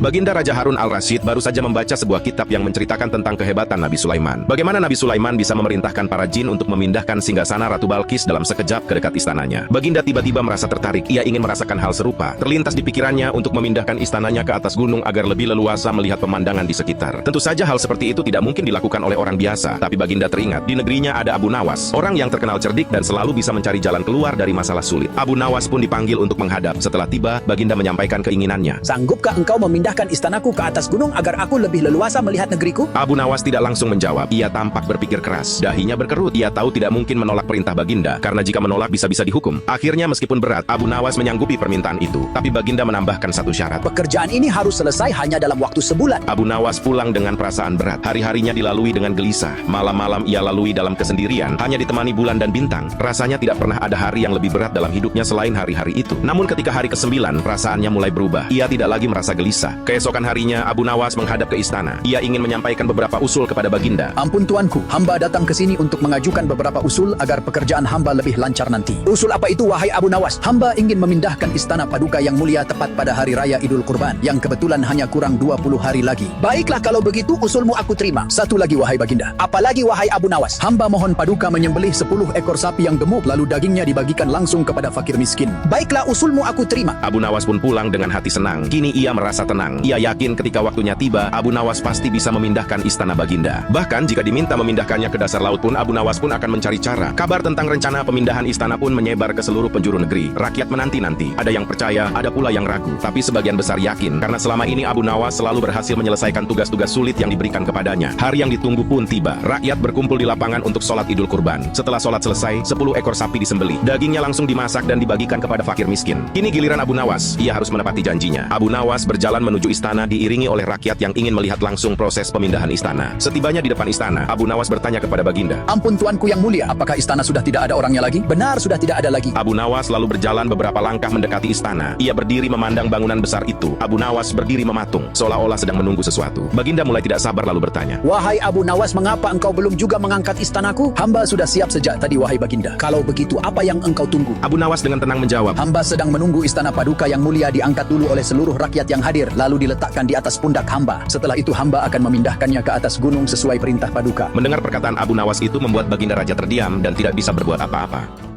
Baginda Raja Harun al-Rasyid baru saja membaca sebuah kitab yang menceritakan tentang kehebatan Nabi Sulaiman. Bagaimana Nabi Sulaiman bisa memerintahkan para jin untuk memindahkan singgasana Ratu Balqis dalam sekejap ke dekat istananya. Baginda tiba-tiba merasa tertarik, ia ingin merasakan hal serupa. Terlintas di pikirannya untuk memindahkan istananya ke atas gunung agar lebih leluasa melihat pemandangan di sekitar. Tentu saja hal seperti itu tidak mungkin dilakukan oleh orang biasa, tapi Baginda teringat di negerinya ada Abu Nawas, orang yang terkenal cerdik dan selalu bisa mencari jalan keluar dari masalah sulit. Abu Nawas pun dipanggil untuk menghadap. Setelah tiba, Baginda menyampaikan keinginannya. Sanggupkah engkau memindahkan istanaku ke atas gunung agar aku lebih leluasa melihat negeriku? Abu Nawas tidak langsung menjawab. Ia tampak berpikir keras. Dahinya berkerut. Ia tahu tidak mungkin menolak perintah Baginda, karena jika menolak bisa-bisa dihukum. Akhirnya meskipun berat, Abu Nawas menyanggupi permintaan itu. Tapi Baginda menambahkan satu syarat. Pekerjaan ini harus selesai hanya dalam waktu sebulan. Abu Nawas pulang dengan perasaan berat. Hari-harinya dilalui dengan gelisah. Malam-malam ia lalui dalam kesendirian, hanya ditemani bulan dan bintang. Rasanya tidak pernah ada hari yang lebih berat dalam hidupnya selain hari-hari itu. Namun ketika hari ke-9, perasaannya mulai berubah. Ia tidak lagi merasa gelisah. Keesokan harinya, Abu Nawas menghadap ke istana. Ia ingin menyampaikan beberapa usul kepada Baginda. Ampun tuanku, hamba datang ke sini untuk mengajukan beberapa usul agar pekerjaan hamba lebih lancar nanti. Usul apa itu, wahai Abu Nawas? Hamba ingin memindahkan istana paduka yang mulia tepat pada hari raya Idul Kurban, yang kebetulan hanya kurang 20 hari lagi. Baiklah kalau begitu, usulmu aku terima. Satu lagi, wahai Baginda. Apalagi, wahai Abu Nawas? Hamba mohon paduka menyembelih 10 ekor sapi yang gemuk, lalu dagingnya dibagikan langsung kepada fakir miskin. Baiklah, usulmu aku terima. Abu Nawas pun pulang dengan hati senang. Kini ia merasa tenang. Ia yakin ketika waktunya tiba, Abu Nawas pasti bisa memindahkan istana Baginda. Bahkan jika diminta memindahkannya ke dasar laut pun, Abu Nawas pun akan mencari cara. Kabar tentang rencana pemindahan istana pun menyebar ke seluruh penjuru negeri. Rakyat menanti-nanti. Ada yang percaya, ada pula yang ragu. Tapi sebagian besar yakin, karena selama ini Abu Nawas selalu berhasil menyelesaikan tugas-tugas sulit yang diberikan kepadanya. Hari yang ditunggu pun tiba. Rakyat berkumpul di lapangan untuk sholat Idul Kurban. Setelah sholat selesai, 10 ekor sapi disembelih. Dagingnya langsung dimasak dan dibagikan kepada fakir miskin. Kini giliran Abu Nawas. Ia harus menepati janjinya. Abu Nawas berjalan menuju istana diiringi oleh rakyat yang ingin melihat langsung proses pemindahan istana. Setibanya di depan istana, Abu Nawas bertanya kepada Baginda. Ampun tuanku yang mulia, apakah istana sudah tidak ada orangnya lagi? Benar, sudah tidak ada lagi. Abu Nawas lalu berjalan beberapa langkah mendekati istana. Ia berdiri memandang bangunan besar itu. Abu Nawas berdiri mematung, seolah-olah sedang menunggu sesuatu. Baginda mulai tidak sabar lalu bertanya. Wahai Abu Nawas, mengapa engkau belum juga mengangkat istanaku? Hamba sudah siap sejak tadi, wahai Baginda. Kalau begitu, apa yang engkau tunggu? Abu Nawas dengan tenang menjawab. Hamba sedang menunggu istana paduka yang mulia diangkat dulu oleh seluruh rakyat yang hadir, lalu diletakkan di atas pundak hamba. Setelah itu hamba akan memindahkannya ke atas gunung sesuai perintah paduka. Mendengar perkataan Abu Nawas itu membuat Baginda Raja terdiam dan tidak bisa berbuat apa-apa.